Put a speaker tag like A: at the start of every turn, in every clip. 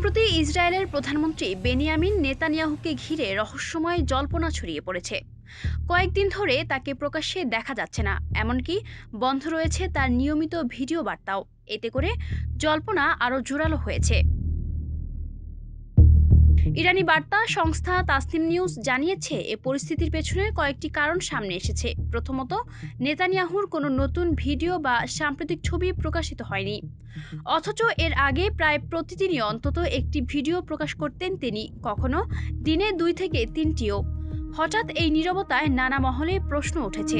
A: সম্প্রতি ইসরায়েলের প্রধানমন্ত্রী বেনিয়ামিন নেতানিয়াহুকে ঘিরে রহস্যময় জল্পনা ছড়িয়ে পড়েছে। কয়েকদিন ধরে তাকে প্রকাশ্যে দেখা যাচ্ছে না, এমনকি বন্ধ রয়েছে তার নিয়মিত ভিডিও বার্তাও। এতে করে জল্পনা আরও জোরালো হয়েছে। ইরানি বার্তা সংস্থা তাসনিম নিউজ জানিয়েছে, এ পরিস্থিতির পেছনে কয়েকটি কারণ সামনে এসেছে। প্রথমত, নেতানিয়াহুর কোনো নতুন ভিডিও বা সাম্প্রতিক ছবি প্রকাশিত হয়নি, অথচ এর আগে প্রায় প্রতিদিনই অন্তত একটি ভিডিও প্রকাশ করতেন তিনি, কখনো দিনে 2 থেকে 3টিও। হঠাৎ এই নীরবতায় নানা মহলে প্রশ্ন উঠেছে।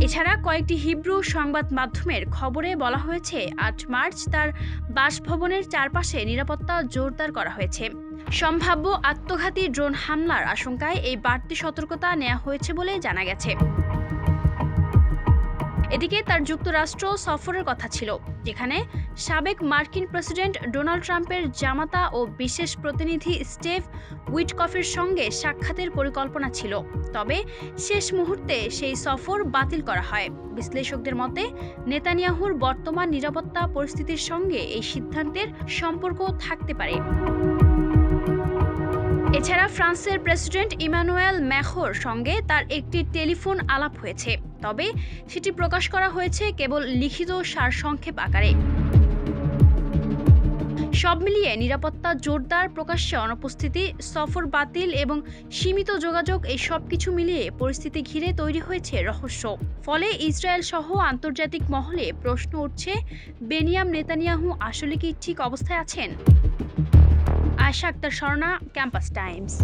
A: এছাড়া কয়েকটি হিব্রু সংবাদ মাধ্যমের খবরে বলা হয়েছে, 8 মার্চ তার বাসভবনের চারপাশে নিরাপত্তা জোরদার করা হয়েছে। সম্ভাব্য আত্মঘাতী ড্রোন হামলার আশঙ্কায় এই বাড়তি সতর্কতা নেওয়া হয়েছে বলে জানা গেছে। এদিকে তার যুক্তরাষ্ট্র সফরের কথা ছিল, যেখানে সাবেক মার্কিন প্রেসিডেন্ট ডোনাল্ড ট্রাম্পের জামাতা ও বিশেষ প্রতিনিধি স্টিভ উইটকফের সঙ্গে সাক্ষাতের পরিকল্পনা ছিল। তবে শেষ মুহূর্তে সেই সফর বাতিল করা হয়। বিশ্লেষকদের মতে, নেতানিয়াহুর বর্তমান নিরাপত্তা পরিস্থিতির সঙ্গে এই সিদ্ধান্তের সম্পর্ক থাকতে পারে। এছাড়া ফ্রান্সের প্রেসিডেন্ট ইমানুয়েল ম্যাখোর সঙ্গে তার একটি টেলিফোন আলাপ হয়েছে, তবে সেটি প্রকাশ করা হয়েছে কেবল লিখিত সারসংক্ষেপ আকারে। সব মিলিয়ে নিরাপত্তা জোরদার, প্রকাশ্যে অনুপস্থিতি, সফর বাতিল এবং সীমিত যোগাযোগ, এই সব কিছু মিলিয়ে পরিস্থিতি ঘিরে তৈরি হয়েছে রহস্য। ফলে ইসরায়েল সহ আন্তর্জাতিক মহলে প্রশ্ন উঠছে, বেনিয়ামিন নেতানিয়াহু আসলে কি ঠিক অবস্থায় আছেন? Ayesha Akter Swarna, campus Times.